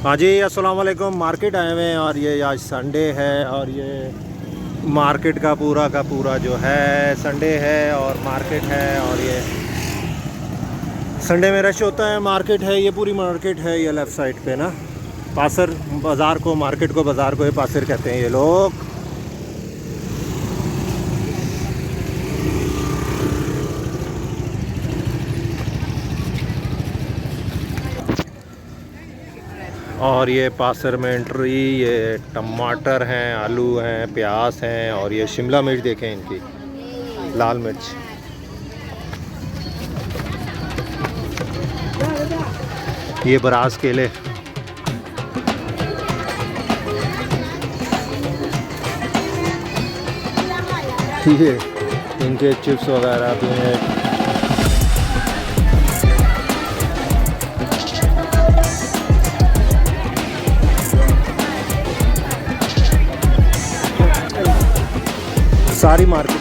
हाँ जी, अस्सलाम वालेकुम। मार्केट आए हुए हैं और ये आज संडे है और ये मार्केट का पूरा जो है संडे है और मार्केट है। और ये संडे में रश होता है, मार्केट है, ये पूरी मार्केट है ये लेफ़्ट साइड पे ना। पासर बाज़ार को, मार्केट को बाज़ार को ये पासर कहते हैं ये लोग। और ये पासर में एंट्री, ये टमाटर हैं, आलू हैं, प्याज हैं और ये शिमला मिर्च देखें इनकी, लाल मिर्च। ये बराज केले, ये इनके चिप्स वगैरह भी हैं। सारी मार्केट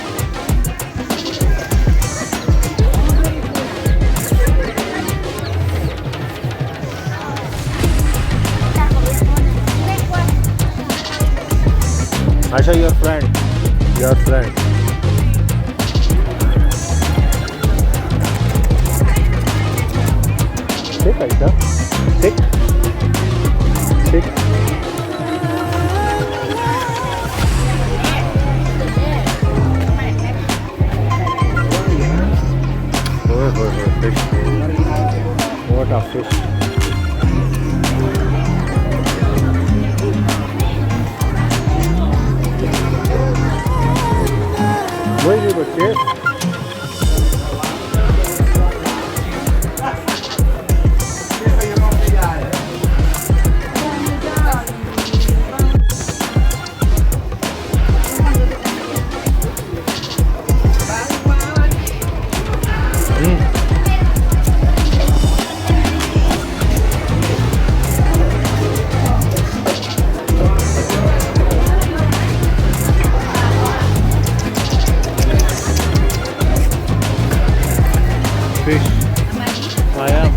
अच्छा, योर फ्रेंड ठीक है, ठीक ठीक। Fish. What a fish. वही बच्चे fish. Ayam.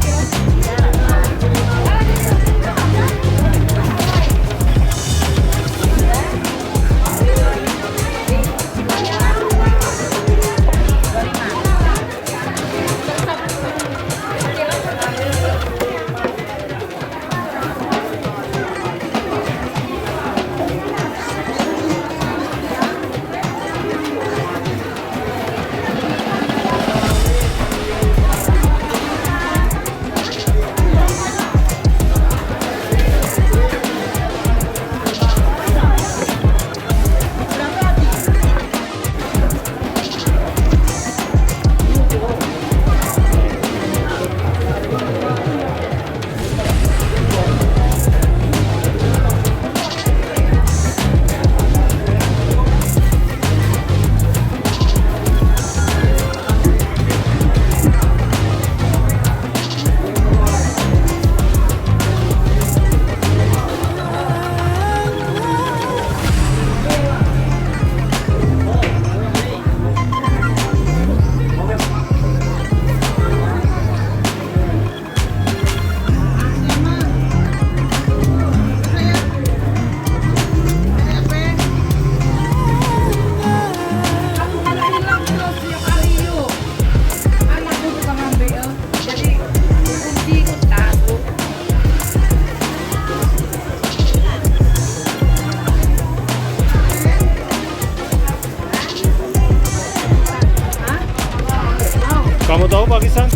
Kamu tahu Pakistan?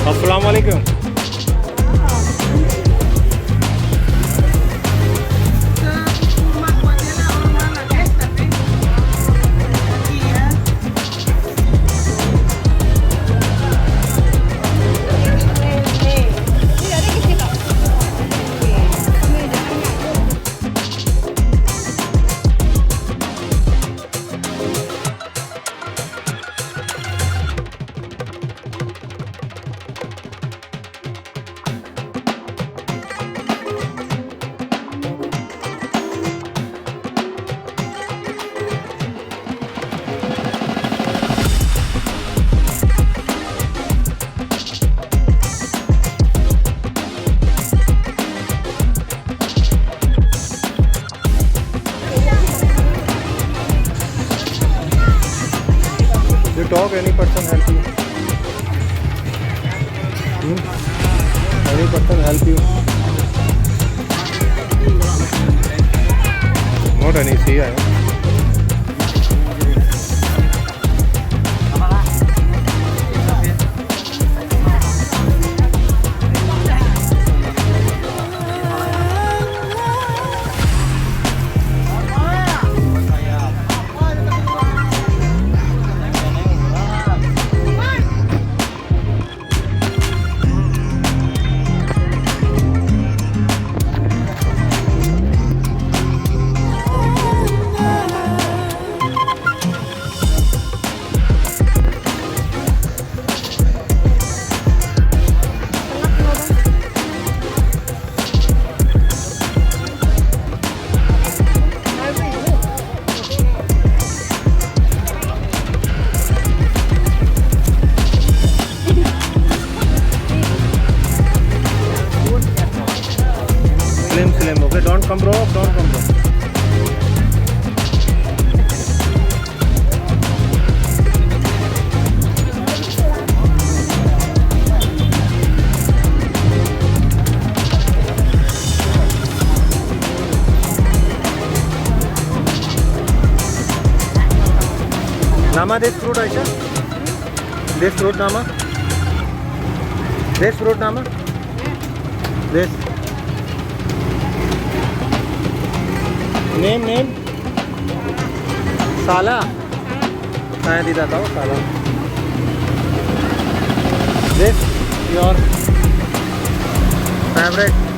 Assalamualaikum. talk, any person help you? Any person help you? Not any, see, I am. Slim, okay, don't come bro, don't come bro. Nama this fruit Aisha? This fruit Nama? This fruit Nama? This name Sala. मैं दे देता हूँ साला. This your favorite